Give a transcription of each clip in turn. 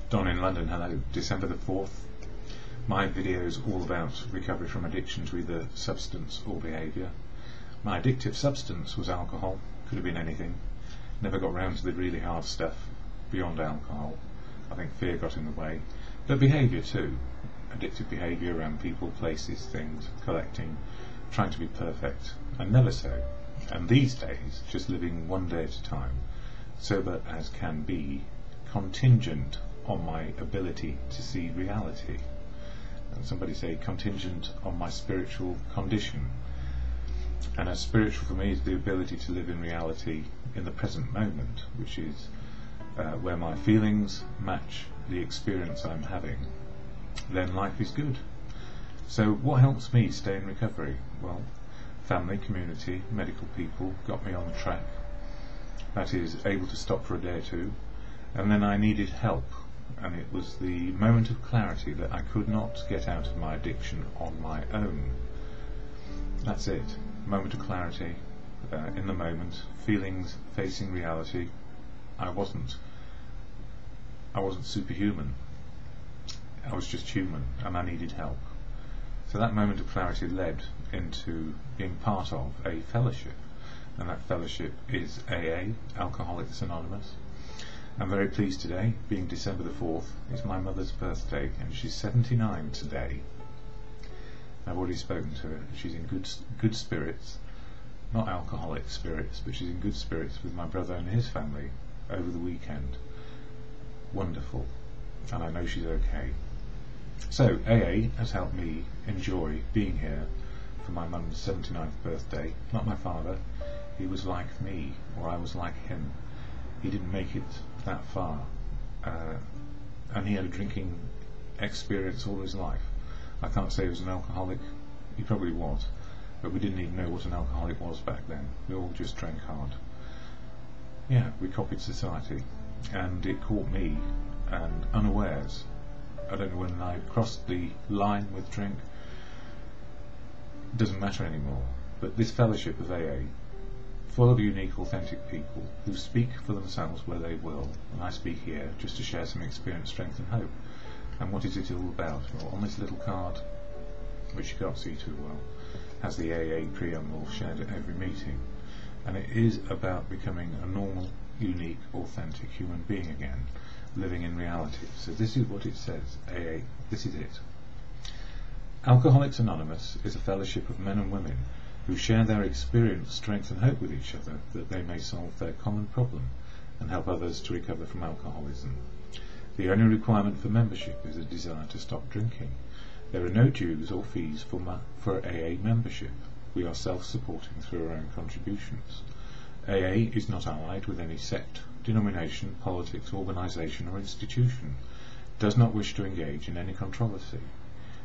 Don in London, hello. December the 4th. My video is all about recovery from addiction to either substance or behaviour. My addictive substance was alcohol, could have been anything. Never got round to the really hard stuff beyond alcohol. I think fear got in the way. But behaviour too. Addictive behaviour around people, places, things, collecting, trying to be perfect, and never so. And these days, just living one day at a time, sober as can be, contingent on my ability to see reality. And somebody say contingent on my spiritual condition. And as spiritual for me is the ability to live in reality in the present moment, which is where my feelings match the experience I'm having. Then life is good. So what helps me stay in recovery? Well, family, community, medical people got me on the track. That is, able to stop for a day or two. And then I needed help. And it was the moment of clarity that I could not get out of my addiction on my own. That's it. Moment of clarity, in the moment, feelings facing reality. I wasn't superhuman. I was just human, and I needed help. So that moment of clarity led into being part of a fellowship, and that fellowship is AA, Alcoholics Anonymous. I'm very pleased today, being December the 4th, it's my mother's birthday, and she's 79 today. I've already spoken to her. She's in good spirits, not alcoholic spirits, but she's in good spirits with my brother and his family over the weekend. Wonderful, and I know she's okay. So AA has helped me enjoy being here for my mum's 79th birthday. Not my father, he was like me, or I was like him. He didn't make it that far, and he had a drinking experience all his life. I can't say he was an alcoholic, he probably was, but we didn't even know what an alcoholic was back then. We all just drank hard. Yeah, we copied society, and it caught me, and unawares. I don't know when I crossed the line with drink, it doesn't matter anymore, but this fellowship of AA, full of unique, authentic people who speak for themselves where they will, and I speak here just to share some experience, strength and hope. And what is it all about? Well, on this little card, which you can't see too well, has the AA preamble shared at every meeting, and it is about becoming a normal, unique, authentic human being again, living in reality. So this is what it says, AA, this is it. Alcoholics Anonymous is a fellowship of men and women who share their experience, strength and hope with each other, that they may solve their common problem and help others to recover from alcoholism. The only requirement for membership is a desire to stop drinking. There are no dues or fees for AA membership. We are self-supporting through our own contributions. AA is not allied with any sect, denomination, politics, organisation or institution, does not wish to engage in any controversy,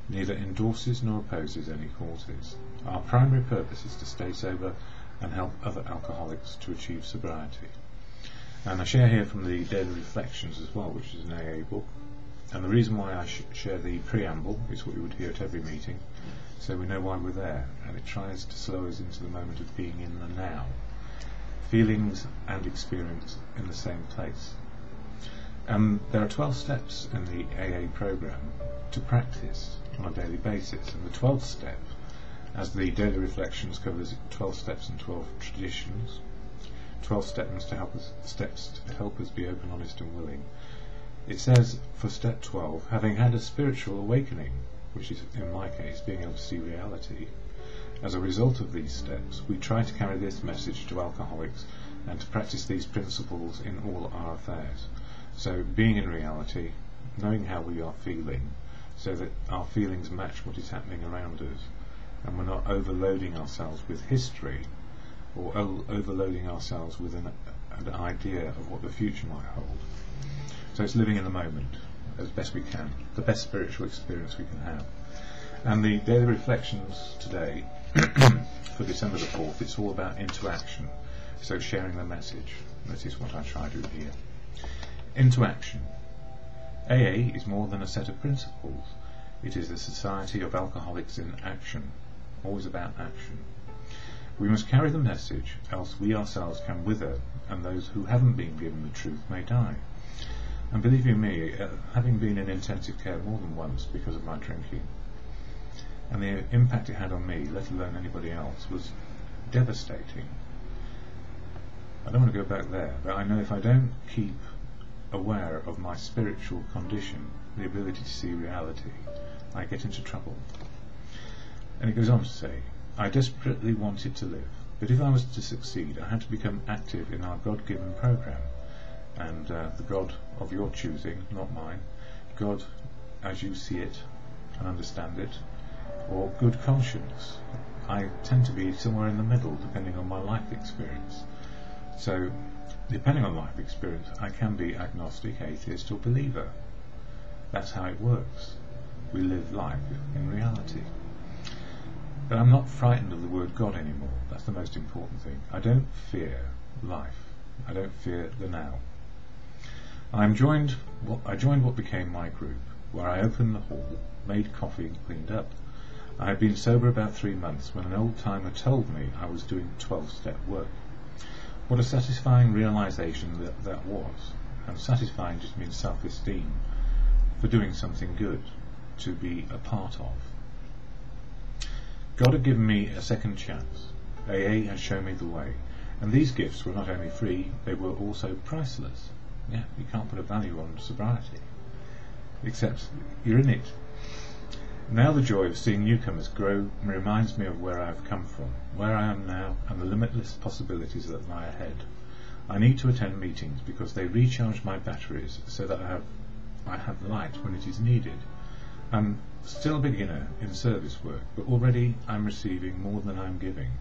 neither endorses nor opposes any causes. Our primary purpose is to stay sober and help other alcoholics to achieve sobriety. And I share here from the Daily Reflections as well, which is an AA book. And the reason why I share the preamble is what you would hear at every meeting, so we know why we're there, and it tries to slow us into the moment of being in the now. Feelings and experience in the same place. There are 12 steps in the AA program to practice on a daily basis, and the 12th step, as the Daily Reflections covers 12 steps and 12 traditions, 12 steps to help us be open, honest and willing. It says for step 12, having had a spiritual awakening, which is in my case being able to see reality, as a result of these steps we try to carry this message to alcoholics and to practice these principles in all our affairs. So being in reality, knowing how we are feeling, so that our feelings match what is happening around us, and we're not overloading ourselves with history or overloading ourselves with an idea of what the future might hold. So it's living in the moment as best we can, the best spiritual experience we can have. And the Daily Reflections today, for December the 4th, it's all about interaction, so sharing the message. This is what I try to do here. Interaction. AA is more than a set of principles. It is the society of alcoholics in action, always about action. We must carry the message, else we ourselves can wither, and those who haven't been given the truth may die. And believe you me, having been in intensive care more than once because of my drinking, and the impact it had on me, let alone anybody else, was devastating. I don't want to go back there, but I know if I don't keep aware of my spiritual condition, the ability to see reality, I get into trouble. And it goes on to say, I desperately wanted to live, but if I was to succeed, I had to become active in our God-given program, and the God of your choosing, not mine, God as you see it and understand it, or good conscience. I tend to be somewhere in the middle, depending on my life experience. So, depending on life experience, I can be agnostic, atheist, or believer. That's how it works. We live life in reality. But I'm not frightened of the word God anymore. That's the most important thing. I don't fear life. I don't fear the now. I joined what became my group, where I opened the hall, made coffee and cleaned up. I had been sober about 3 months when an old-timer told me I was doing 12-step work. What a satisfying realization that was. And satisfying just means self-esteem for doing something good, to be a part of. God had given me a second chance. AA had shown me the way. And these gifts were not only free, they were also priceless. Yeah, you can't put a value on sobriety, except you're in it. Now the joy of seeing newcomers grow reminds me of where I have come from, where I am now, and the limitless possibilities that lie ahead. I need to attend meetings because they recharge my batteries so that I have light when it is needed. I'm still a beginner in service work, but already I'm receiving more than I'm giving.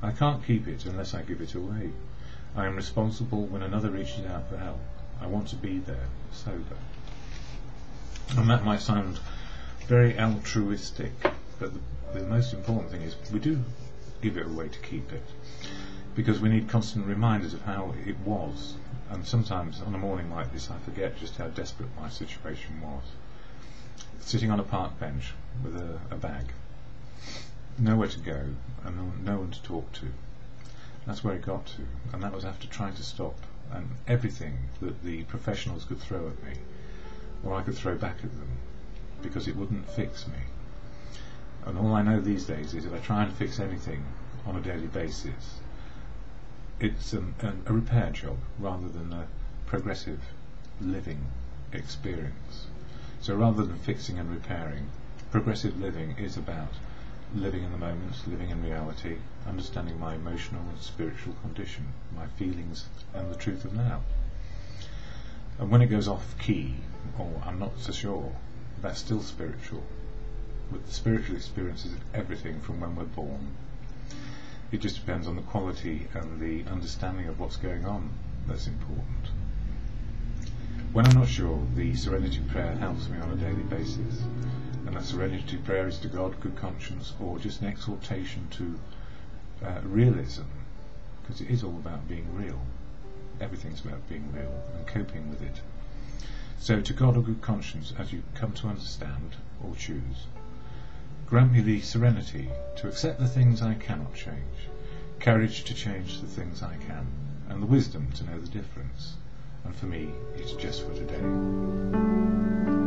I can't keep it unless I give it away. I am responsible when another reaches out for help. I want to be there, sober. And that might sound very altruistic, but the most important thing is we do give it away to keep it, because we need constant reminders of how it was. And sometimes on a morning like this I forget just how desperate my situation was. Sitting on a park bench with a bag, nowhere to go and no one to talk to. That's where it got to, and that was after trying to stop and everything that the professionals could throw at me, or I could throw back at them, because it wouldn't fix me. And all I know these days is if I try and fix anything on a daily basis, it's a repair job rather than a progressive living experience. So rather than fixing and repairing, progressive living is about living in the moment, living in reality, understanding my emotional and spiritual condition, my feelings and the truth of now. And when it goes off key, or I'm not so sure, that's still spiritual. But the spiritual experience is everything from when we're born. It just depends on the quality and the understanding of what's going on that's important. When I'm not sure, the Serenity Prayer helps me on a daily basis. And that Serenity Prayer is to God, good conscience, or just an exhortation to realism, because it is all about being real. Everything's about being real and coping with it. So to God or good conscience, as you come to understand or choose, grant me the serenity to accept the things I cannot change, courage to change the things I can, and the wisdom to know the difference. And for me, it's just for today.